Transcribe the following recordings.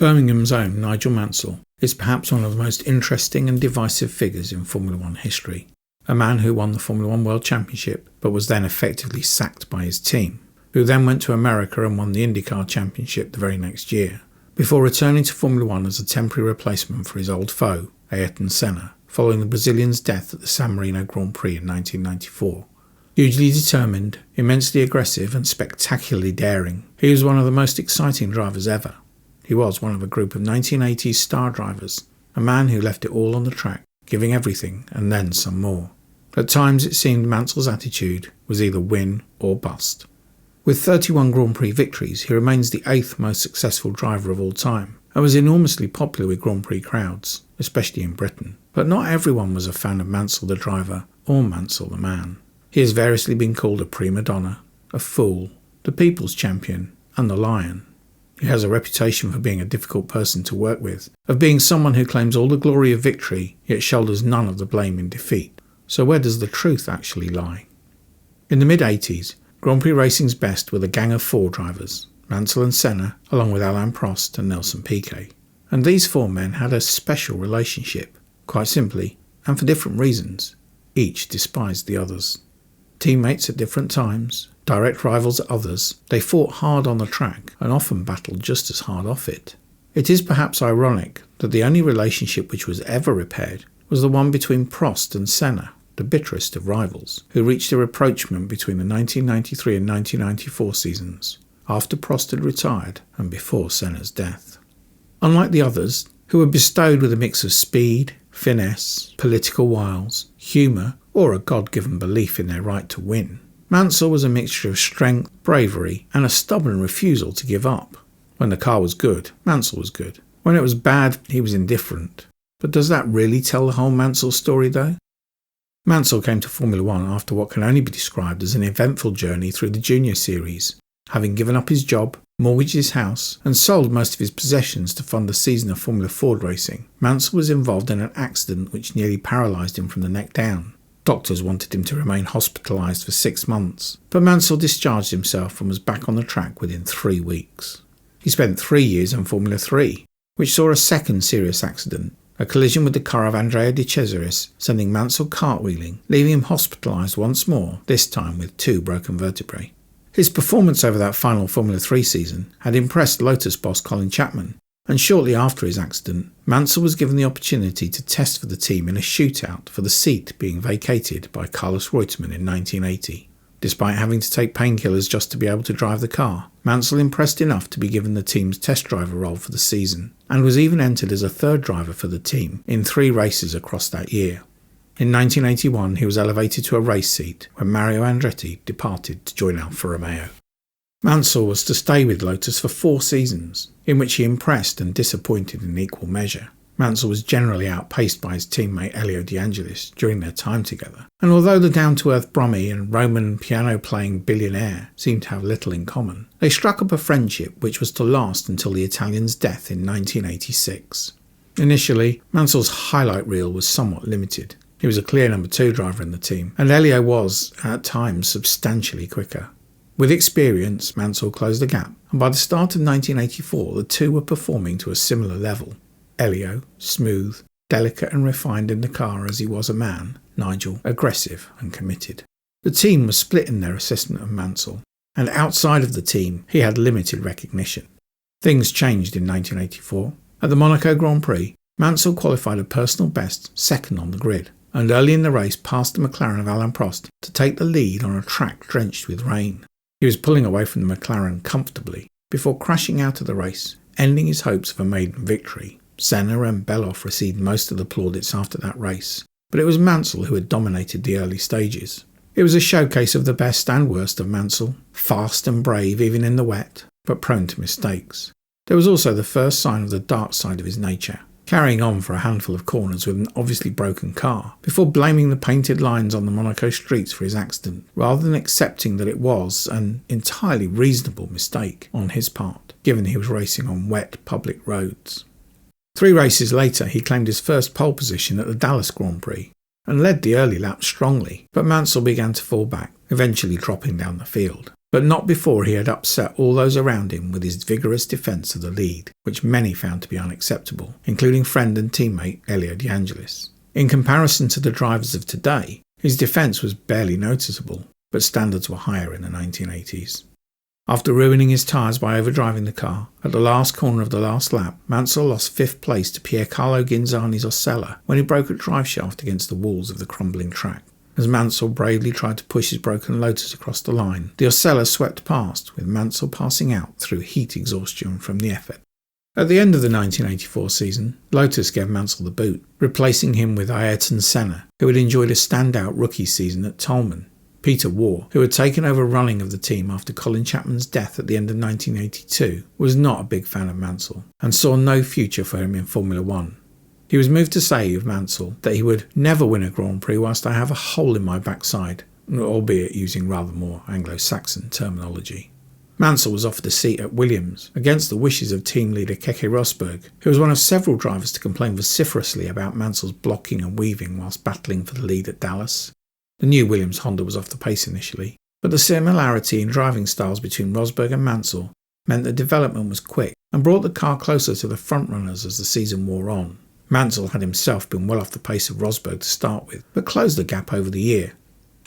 Birmingham's own Nigel Mansell is perhaps one of the most interesting and divisive figures in Formula One history. A man who won the Formula One World Championship but was then effectively sacked by his team, who then went to America and won the IndyCar Championship the very next year, before returning to Formula One as a temporary replacement for his old foe, Ayrton Senna, following the Brazilian's death at the San Marino Grand Prix in 1994. Hugely determined, immensely aggressive and spectacularly daring, he was one of the most exciting drivers ever. He was one of a group of 1980s star drivers, a man who left it all on the track, giving everything and then some more. At times it seemed Mansell's attitude was either win or bust. With 31 Grand Prix victories, he remains the 8th most successful driver of all time, and was enormously popular with Grand Prix crowds, especially in Britain. But not everyone was a fan of Mansell the driver or Mansell the man. He has variously been called a prima donna, a fool, the people's champion, and the lion. He has a reputation for being a difficult person to work with, of being someone who claims all the glory of victory, yet shoulders none of the blame in defeat. So where does the truth actually lie? In the mid-80s, Grand Prix racing's best were the gang of 4 drivers, Mansell and Senna, along with Alain Prost and Nelson Piquet. And these 4 men had a special relationship. Quite simply, and for different reasons, each despised the others. Teammates at different times, direct rivals at others, they fought hard on the track and often battled just as hard off it. It is perhaps ironic that the only relationship which was ever repaired was the one between Prost and Senna, the bitterest of rivals, who reached a rapprochement between the 1993 and 1994 seasons, after Prost had retired and before Senna's death. Unlike the others, who were bestowed with a mix of speed, finesse, political wiles, humour, or a God-given belief in their right to win, Mansell was a mixture of strength, bravery, and a stubborn refusal to give up. When the car was good, Mansell was good. When it was bad, he was indifferent. But does that really tell the whole Mansell story, though? Mansell came to Formula One after what can only be described as an eventful journey through the Junior Series. Having given up his job, mortgaged his house, and sold most of his possessions to fund a season of Formula Ford racing, Mansell was involved in an accident which nearly paralysed him from the neck down. Doctors wanted him to remain hospitalised for 6 months, but Mansell discharged himself and was back on the track within 3 weeks. He spent 3 years in Formula 3, which saw a second serious accident, a collision with the car of Andrea De Cesaris, sending Mansell cartwheeling, leaving him hospitalised once more, this time with 2 broken vertebrae. His performance over that final Formula 3 season had impressed Lotus boss Colin Chapman, and shortly after his accident, Mansell was given the opportunity to test for the team in a shootout for the seat being vacated by Carlos Reutemann in 1980. Despite having to take painkillers just to be able to drive the car, Mansell impressed enough to be given the team's test driver role for the season, and was even entered as a 3rd driver for the team in 3 races across that year. In 1981 he was elevated to a race seat when Mario Andretti departed to join Alfa Romeo. Mansell was to stay with Lotus for 4 seasons, in which he impressed and disappointed in equal measure. Mansell was generally outpaced by his teammate Elio De Angelis during their time together, and although the down-to-earth Brummy and Roman piano-playing billionaire seemed to have little in common, they struck up a friendship which was to last until the Italian's death in 1986. Initially, Mansell's highlight reel was somewhat limited. He was a clear number 2 driver in the team, and Elio was, at times, substantially quicker. With experience, Mansell closed the gap, and by the start of 1984 the two were performing to a similar level. Elio, smooth, delicate and refined in the car as he was a man, Nigel, aggressive and committed. The team was split in their assessment of Mansell, and outside of the team he had limited recognition. Things changed in 1984. At the Monaco Grand Prix, Mansell qualified a personal best 2nd on the grid, and early in the race passed the McLaren of Alain Prost to take the lead on a track drenched with rain. He was pulling away from the McLaren comfortably before crashing out of the race, ending his hopes of a maiden victory. Senna and Beloff received most of the plaudits after that race, but it was Mansell who had dominated the early stages. It was a showcase of the best and worst of Mansell, fast and brave even in the wet, but prone to mistakes. There was also the first sign of the dark side of his nature, carrying on for a handful of corners with an obviously broken car, before blaming the painted lines on the Monaco streets for his accident, rather than accepting that it was an entirely reasonable mistake on his part, given he was racing on wet public roads. 3 races later he claimed his first pole position at the Dallas Grand Prix, and led the early laps strongly, but Mansell began to fall back, eventually dropping down the field. but not before he had upset all those around him with his vigorous defence of the lead, which many found to be unacceptable, including friend and teammate Elio De Angelis. In comparison to the drivers of today, his defence was barely noticeable, but standards were higher in the 1980s. After ruining his tyres by overdriving the car, at the last corner of the last lap, Mansell lost 5th place to Piercarlo Ghinzani's Osella when he broke a driveshaft against the walls of the crumbling track. As Mansell bravely tried to push his broken Lotus across the line, the Osella swept past, with Mansell passing out through heat exhaustion from the effort. At the end of the 1984 season, Lotus gave Mansell the boot, replacing him with Ayrton Senna, who had enjoyed a standout rookie season at Tolman. Peter Waugh, who had taken over running of the team after Colin Chapman's death at the end of 1982, was not a big fan of Mansell and saw no future for him in Formula One. He was moved to say of Mansell that he would never win a Grand Prix whilst I have a hole in my backside, albeit using rather more Anglo-Saxon terminology. Mansell was offered a seat at Williams, against the wishes of team leader Keke Rosberg, who was one of several drivers to complain vociferously about Mansell's blocking and weaving whilst battling for the lead at Dallas. The new Williams Honda was off the pace initially, but the similarity in driving styles between Rosberg and Mansell meant that development was quick and brought the car closer to the frontrunners as the season wore on. Mansell had himself been well off the pace of Rosberg to start with, but closed the gap over the year.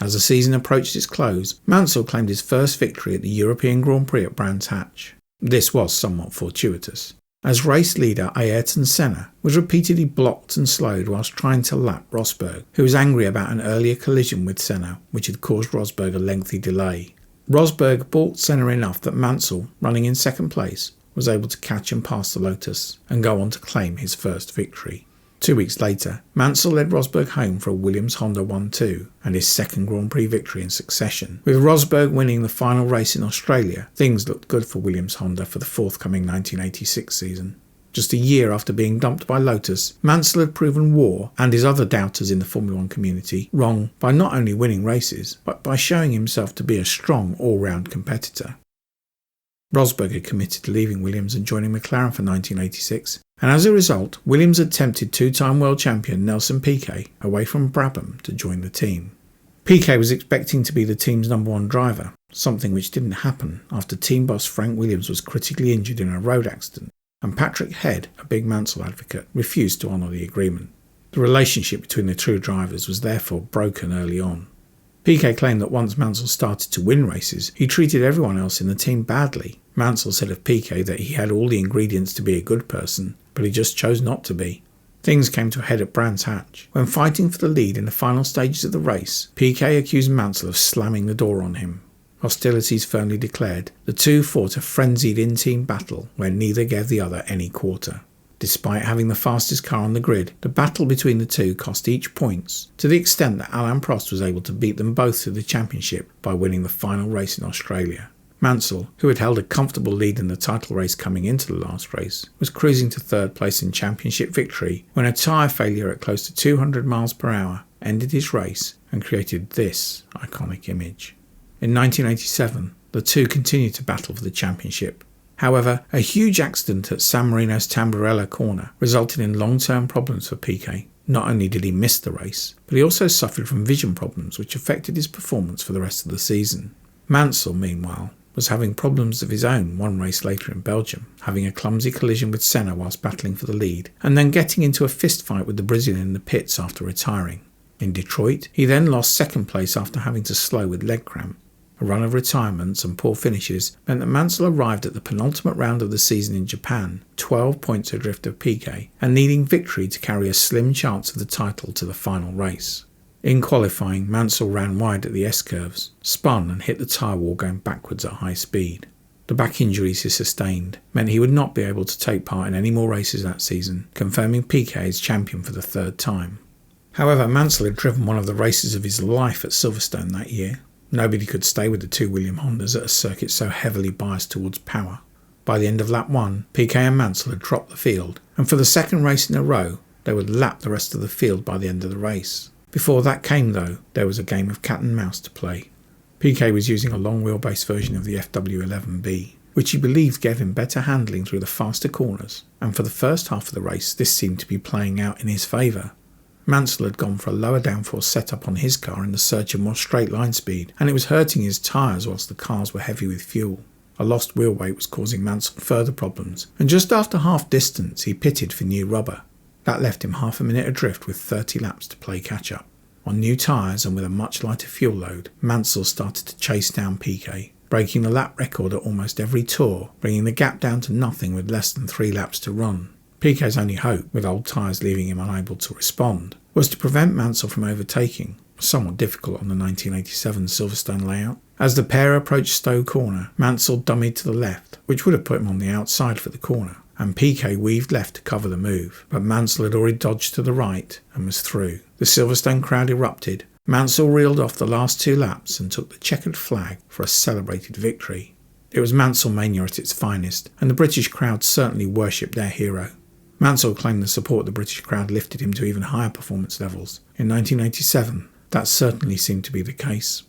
As the season approached its close, Mansell claimed his first victory at the European Grand Prix at Brands Hatch. This was somewhat fortuitous, as race leader Ayrton Senna was repeatedly blocked and slowed whilst trying to lap Rosberg, who was angry about an earlier collision with Senna, which had caused Rosberg a lengthy delay. Rosberg balked Senna enough that Mansell, running in second place, was able to catch and pass the Lotus and go on to claim his first victory. 2 weeks later, Mansell led Rosberg home for a Williams Honda 1-2 and his second Grand Prix victory in succession. With Rosberg winning the final race in Australia, things looked good for Williams Honda for the forthcoming 1986 season. Just a year after being dumped by Lotus, Mansell had proven Waugh and his other doubters in the Formula One community wrong by not only winning races, but by showing himself to be a strong all-round competitor. Rosberg had committed to leaving Williams and joining McLaren for 1986, and as a result, Williams had tempted two-time world champion Nelson Piquet away from Brabham to join the team. Piquet was expecting to be the team's number one driver, something which didn't happen after team boss Frank Williams was critically injured in a road accident, and Patrick Head, a big Mansell advocate, refused to honour the agreement. The relationship between the two drivers was therefore broken early on. Piquet claimed that once Mansell started to win races, he treated everyone else in the team badly. Mansell said of Piquet that he had all the ingredients to be a good person, but he just chose not to be. Things came to a head at Brands Hatch. When fighting for the lead in the final stages of the race, Piquet accused Mansell of slamming the door on him. Hostilities firmly declared, the two fought a frenzied in-team battle where neither gave the other any quarter. Despite having the fastest car on the grid, the battle between the two cost each points, to the extent that Alain Prost was able to beat them both to the championship by winning the final race in Australia. Mansell, who had held a comfortable lead in the title race coming into the last race, was cruising to third place in championship victory when a tyre failure at close to 200 miles per hour ended his race and created this iconic image. In 1987, the two continued to battle for the championship. However, a huge accident at San Marino's Tamburello corner resulted in long-term problems for Piquet. Not only did he miss the race, but he also suffered from vision problems which affected his performance for the rest of the season. Mansell, meanwhile, was having problems of his own one race later in Belgium, having a clumsy collision with Senna whilst battling for the lead, and then getting into a fist fight with the Brazilian in the pits after retiring. In Detroit, he then lost second place after having to slow with leg cramp. A run of retirements and poor finishes meant that Mansell arrived at the penultimate round of the season in Japan, 12 points adrift of Piquet, and needing victory to carry a slim chance of the title to the final race. In qualifying, Mansell ran wide at the S-curves, spun and hit the tyre wall going backwards at high speed. The back injuries he sustained meant he would not be able to take part in any more races that season, confirming Piquet as champion for the third time. However, Mansell had driven one of the races of his life at Silverstone that year. Nobody could stay with the two Williams Hondas at a circuit so heavily biased towards power. By the end of lap 1, Piquet and Mansell had dropped the field, and for the second race in a row, they would lap the rest of the field by the end of the race. Before that came, though, there was a game of cat and mouse to play. Piquet was using a long wheelbase version of the FW11B, which he believed gave him better handling through the faster corners, and for the first half of the race this seemed to be playing out in his favour. Mansell had gone for a lower downforce setup on his car in the search of more straight line speed, and it was hurting his tyres whilst the cars were heavy with fuel. A lost wheel weight was causing Mansell further problems, and just after half distance he pitted for new rubber. That left him half a minute adrift with 30 laps to play catch-up. On new tyres and with a much lighter fuel load, Mansell started to chase down Piquet, breaking the lap record at almost every tour, bringing the gap down to nothing with less than 3 laps to run. Piquet's only hope, with old tyres leaving him unable to respond, was to prevent Mansell from overtaking, somewhat difficult on the 1987 Silverstone layout. As the pair approached Stowe Corner, Mansell dummied to the left, which would have put him on the outside for the corner, and Piquet weaved left to cover the move, but Mansell had already dodged to the right and was through. The Silverstone crowd erupted. Mansell reeled off the last 2 laps and took the checkered flag for a celebrated victory. It was Mansell mania at its finest, and the British crowd certainly worshipped their hero. Mansell claimed the support of the British crowd lifted him to even higher performance levels. In 1987, that certainly seemed to be the case.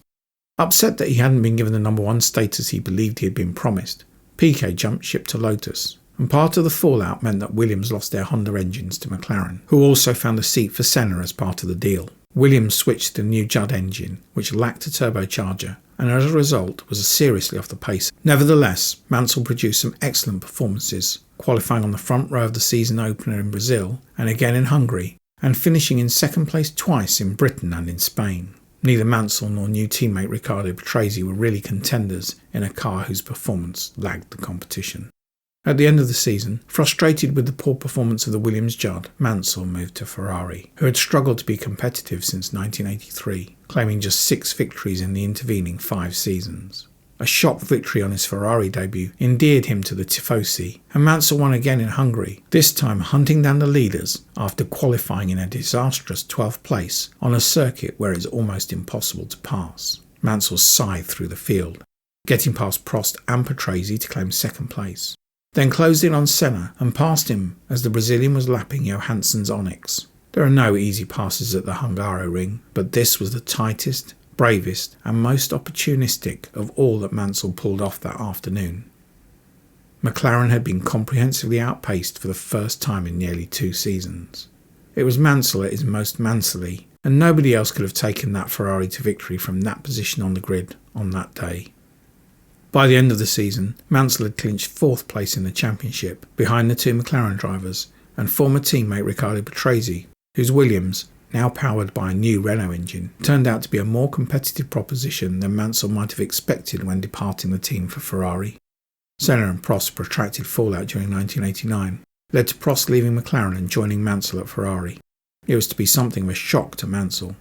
Upset that he hadn't been given the number 1 status he believed he had been promised, Piquet jumped ship to Lotus, and part of the fallout meant that Williams lost their Honda engines to McLaren, who also found a seat for Senna as part of the deal. Williams switched to the new Judd engine, which lacked a turbocharger, and as a result was seriously off the pace. Nevertheless, Mansell produced some excellent performances, qualifying on the front row of the season opener in Brazil and again in Hungary, and finishing in second place twice in Britain and in Spain. Neither Mansell nor new teammate Riccardo Patrese were really contenders in a car whose performance lagged the competition. At the end of the season, frustrated with the poor performance of the Williams Judd, Mansell moved to Ferrari, who had struggled to be competitive since 1983, claiming just 6 victories in the intervening 5 seasons. A shock victory on his Ferrari debut endeared him to the Tifosi, and Mansell won again in Hungary, this time hunting down the leaders after qualifying in a disastrous 12th place on a circuit where it's almost impossible to pass. Mansell scythed through the field, getting past Prost and Patrese to claim second place, then closed in on Senna and passed him as the Brazilian was lapping Johansson's Onyx. There are no easy passes at the Hungaroring, but this was the tightest, bravest and most opportunistic of all that Mansell pulled off that afternoon. McLaren had been comprehensively outpaced for the first time in nearly 2 seasons. It was Mansell at his most Mansell-y, and nobody else could have taken that Ferrari to victory from that position on the grid on that day. By the end of the season, Mansell had clinched 4th place in the championship, behind the 2 McLaren drivers and former teammate Riccardo Patrese, whose Williams, now powered by a new Renault engine, turned out to be a more competitive proposition than Mansell might have expected when departing the team for Ferrari. Senna and Prost's protracted fallout during 1989 led to Prost leaving McLaren and joining Mansell at Ferrari. It was to be something of a shock to Mansell.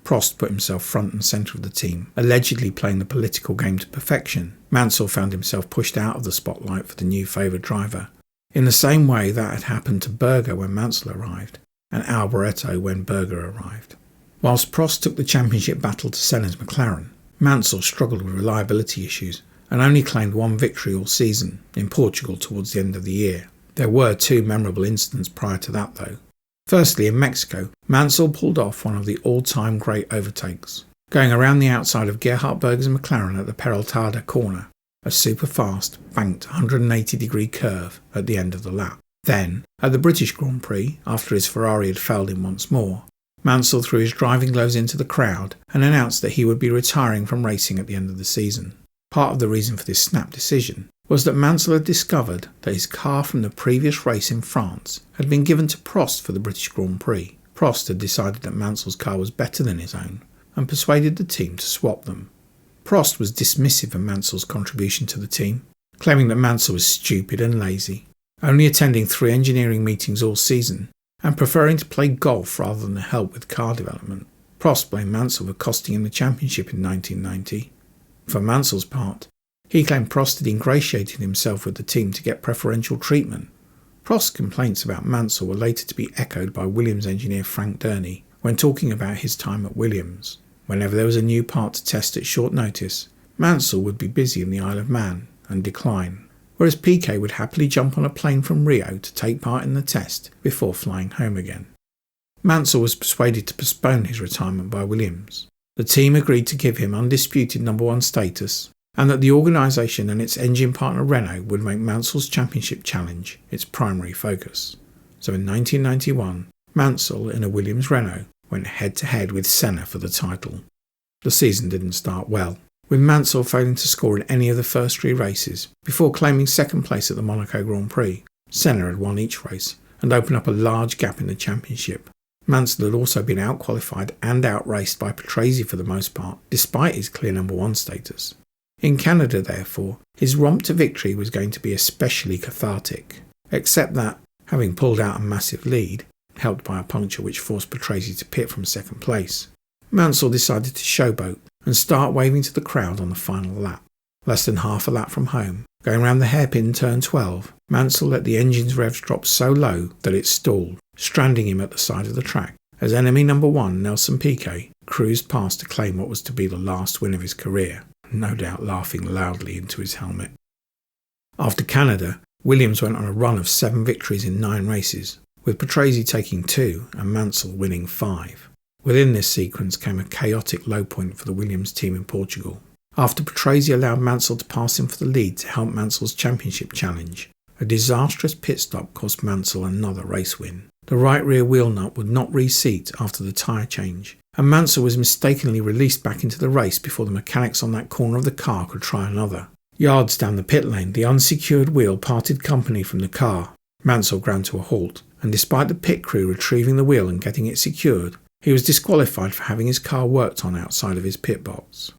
Prost put himself front and centre of the team, allegedly playing the political game to perfection. Mansell found himself pushed out of the spotlight for the new favoured driver, in the same way that had happened to Berger when Mansell arrived, and Alboreto when Berger arrived. Whilst Prost took the championship battle to Senna's McLaren, Mansell struggled with reliability issues and only claimed 1 victory all season, in Portugal towards the end of the year. There were 2 memorable incidents prior to that though. Firstly, in Mexico, Mansell pulled off one of the all-time great overtakes, going around the outside of Gerhard Berger's McLaren at the Peraltada corner, a super-fast, banked 180-degree curve at the end of the lap. Then, at the British Grand Prix, after his Ferrari had failed him once more, Mansell threw his driving gloves into the crowd and announced that he would be retiring from racing at the end of the season. Part of the reason for this snap decision was that Mansell had discovered that his car from the previous race in France had been given to Prost for the British Grand Prix. Prost had decided that Mansell's car was better than his own and persuaded the team to swap them. Prost was dismissive of Mansell's contribution to the team, claiming that Mansell was stupid and lazy, only attending 3 engineering meetings all season and preferring to play golf rather than help with car development. Prost blamed Mansell for costing him the championship in 1990. For Mansell's part, he claimed Prost had ingratiated himself with the team to get preferential treatment. Prost's complaints about Mansell were later to be echoed by Williams engineer Frank Durney when talking about his time at Williams. Whenever there was a new part to test at short notice, Mansell would be busy in the Isle of Man and decline, whereas Piquet would happily jump on a plane from Rio to take part in the test before flying home again. Mansell was persuaded to postpone his retirement by Williams. The team agreed to give him undisputed number 1 status, and that the organisation and its engine partner Renault would make Mansell's championship challenge its primary focus. So in 1991, Mansell, in a Williams Renault, went head-to-head with Senna for the title. The season didn't start well, with Mansell failing to score in any of the first 3 races before claiming second place at the Monaco Grand Prix. Senna had won each race and opened up a large gap in the championship. Mansell had also been outqualified and outraced by Patrese for the most part, despite his clear number 1 status. In Canada, therefore, his romp to victory was going to be especially cathartic, except that, having pulled out a massive lead, helped by a puncture which forced Patrese to pit from second place, Mansell decided to showboat and start waving to the crowd on the final lap. Less than half a lap from home, going round the hairpin turn 12, Mansell let the engine's revs drop so low that it stalled, stranding him at the side of the track, as enemy number 1, Nelson Piquet, cruised past to claim what was to be the last win of his career, no doubt laughing loudly into his helmet. After Canada, Williams went on a run of 7 victories in 9 races, with Patrese taking 2 and Mansell winning 5. Within this sequence came a chaotic low point for the Williams team in Portugal, after Patrese allowed Mansell to pass him for the lead to help Mansell's championship challenge. A disastrous pit stop cost Mansell another race win. The right rear wheel nut would not reseat after the tyre change, and Mansell was mistakenly released back into the race before the mechanics on that corner of the car could try another. Yards down the pit lane, the unsecured wheel parted company from the car. Mansell ground to a halt, and despite the pit crew retrieving the wheel and getting it secured, he was disqualified for having his car worked on outside of his pit box.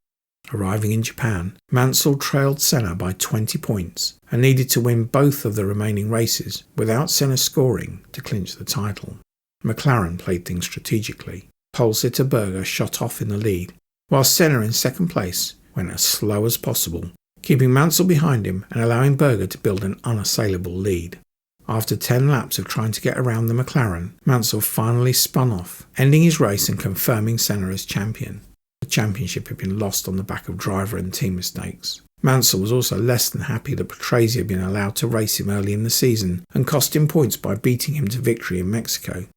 Arriving in Japan, Mansell trailed Senna by 20 points and needed to win both of the remaining races without Senna scoring to clinch the title. McLaren played things strategically. Pole sitter Berger shot off in the lead, while Senna in second place went as slow as possible, keeping Mansell behind him and allowing Berger to build an unassailable lead. After 10 laps of trying to get around the McLaren, Mansell finally spun off, ending his race and confirming Senna as champion. The championship had been lost on the back of driver and team mistakes. Mansell was also less than happy that Patrese had been allowed to race him early in the season and cost him points by beating him to victory in Mexico.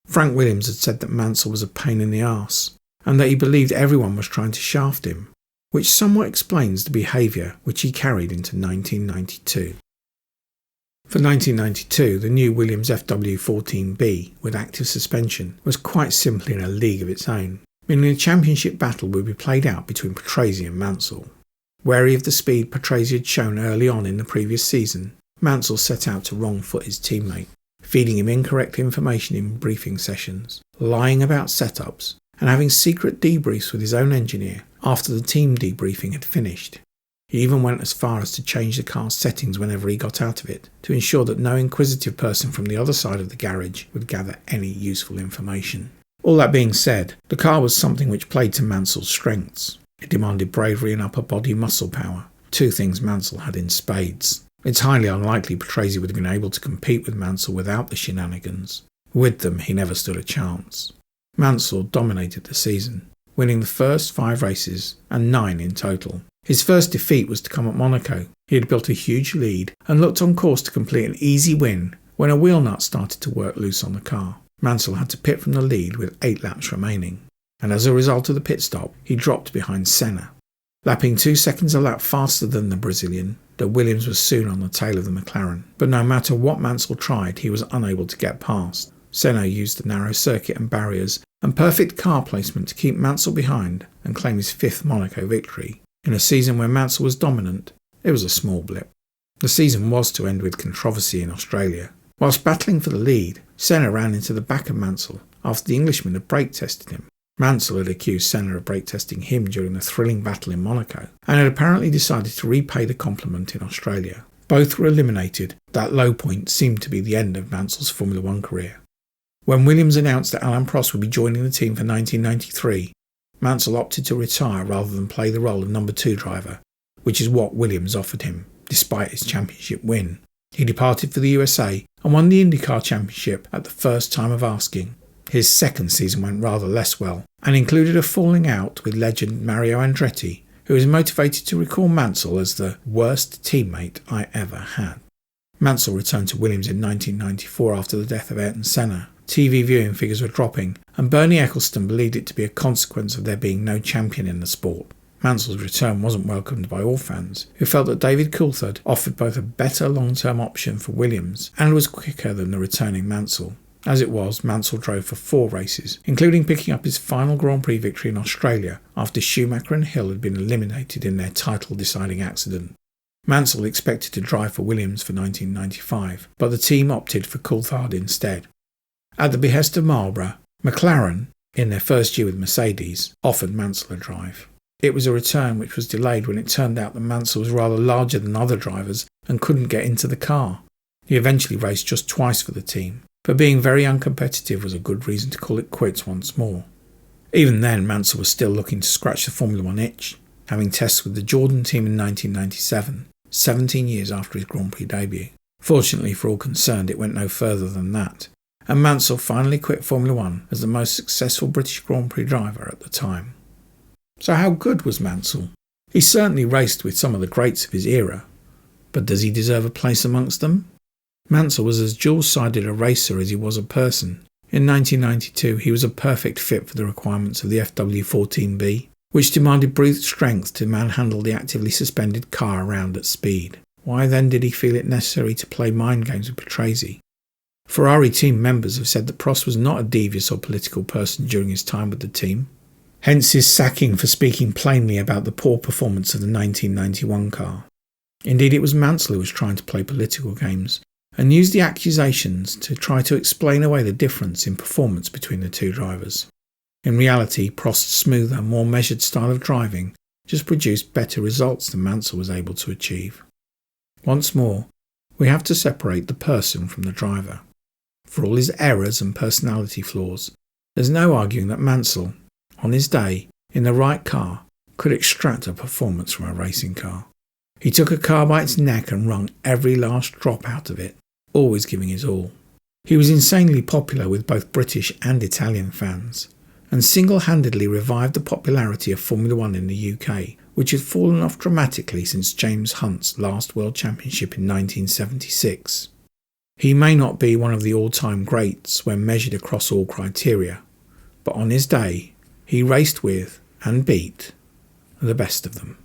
Frank Williams had said that Mansell was a pain in the arse, and that he believed everyone was trying to shaft him, which somewhat explains the behaviour which he carried into 1992. For 1992, the new Williams FW14B with active suspension was quite simply in a league of its own, meaning a championship battle would be played out between Patrese and Mansell. Wary of the speed Patrese had shown early on in the previous season, Mansell set out to wrong-foot his teammate, feeding him incorrect information in briefing sessions, lying about setups, and having secret debriefs with his own engineer after the team debriefing had finished. He even went as far as to change the car's settings whenever he got out of it, to ensure that no inquisitive person from the other side of the garage would gather any useful information. All that being said, the car was something which played to Mansell's strengths. It demanded bravery and upper body muscle power, 2 things Mansell had in spades. It's highly unlikely Patrese would have been able to compete with Mansell without the shenanigans. With them, he never stood a chance. Mansell dominated the season, winning the first 5 races and 9 in total. His first defeat was to come at Monaco. He had built a huge lead and looked on course to complete an easy win when a wheel nut started to work loose on the car. Mansell had to pit from the lead with 8 laps remaining, and as a result of the pit stop, he dropped behind Senna. Lapping 2 seconds a lap faster than the Brazilian, the Williams was soon on the tail of the McLaren, but no matter what Mansell tried, he was unable to get past. Senna used the narrow circuit and barriers and perfect car placement to keep Mansell behind and claim his 5th Monaco victory. In a season where Mansell was dominant, it was a small blip. The season was to end with controversy in Australia. Whilst battling for the lead, Senna ran into the back of Mansell after the Englishman had brake tested him. Mansell had accused Senna of brake testing him during the thrilling battle in Monaco, and had apparently decided to repay the compliment in Australia. Both were eliminated. That low point seemed to be the end of Mansell's Formula One career. When Williams announced that Alain Prost would be joining the team for 1993, Mansell opted to retire rather than play the role of number 2 driver, which is what Williams offered him, despite his championship win. He departed for the USA and won the IndyCar Championship at the first time of asking. His second season went rather less well, and included a falling out with legend Mario Andretti, who was motivated to recall Mansell as the worst teammate I ever had. Mansell returned to Williams in 1994 after the death of Ayrton Senna. TV viewing figures were dropping, and Bernie Ecclestone believed it to be a consequence of there being no champion in the sport. Mansell's return wasn't welcomed by all fans, who felt that David Coulthard offered both a better long-term option for Williams and was quicker than the returning Mansell. As it was, Mansell drove for 4 races, including picking up his final Grand Prix victory in Australia after Schumacher and Hill had been eliminated in their title-deciding accident. Mansell expected to drive for Williams for 1995, but the team opted for Coulthard instead. At the behest of Marlborough, McLaren, in their first year with Mercedes, offered Mansell a drive. It was a return which was delayed when it turned out that Mansell was rather larger than other drivers and couldn't get into the car. He eventually raced just twice for the team, but being very uncompetitive was a good reason to call it quits once more. Even then, Mansell was still looking to scratch the Formula One itch, having tests with the Jordan team in 1997, 17 years after his Grand Prix debut. Fortunately for all concerned, it went no further than that, and Mansell finally quit Formula One as the most successful British Grand Prix driver at the time. So how good was Mansell? He certainly raced with some of the greats of his era, but does he deserve a place amongst them? Mansell was as dual-sided a racer as he was a person. In 1992, he was a perfect fit for the requirements of the FW14B, which demanded brute strength to manhandle the actively suspended car around at speed. Why then did he feel it necessary to play mind games with Patrese? Ferrari team members have said that Prost was not a devious or political person during his time with the team, hence his sacking for speaking plainly about the poor performance of the 1991 car. Indeed, it was Mansell who was trying to play political games, and used the accusations to try to explain away the difference in performance between the two drivers. In reality, Prost's smoother, more measured style of driving just produced better results than Mansell was able to achieve. Once more, we have to separate the person from the driver. For all his errors and personality flaws, there's no arguing that Mansell, on his day, in the right car, could extract a performance from a racing car. He took a car by its neck and wrung every last drop out of it, always giving his all. He was insanely popular with both British and Italian fans, and single-handedly revived the popularity of Formula One in the UK, which had fallen off dramatically since James Hunt's last World Championship in 1976. He may not be one of the all-time greats when measured across all criteria, but on his day, he raced with and beat the best of them.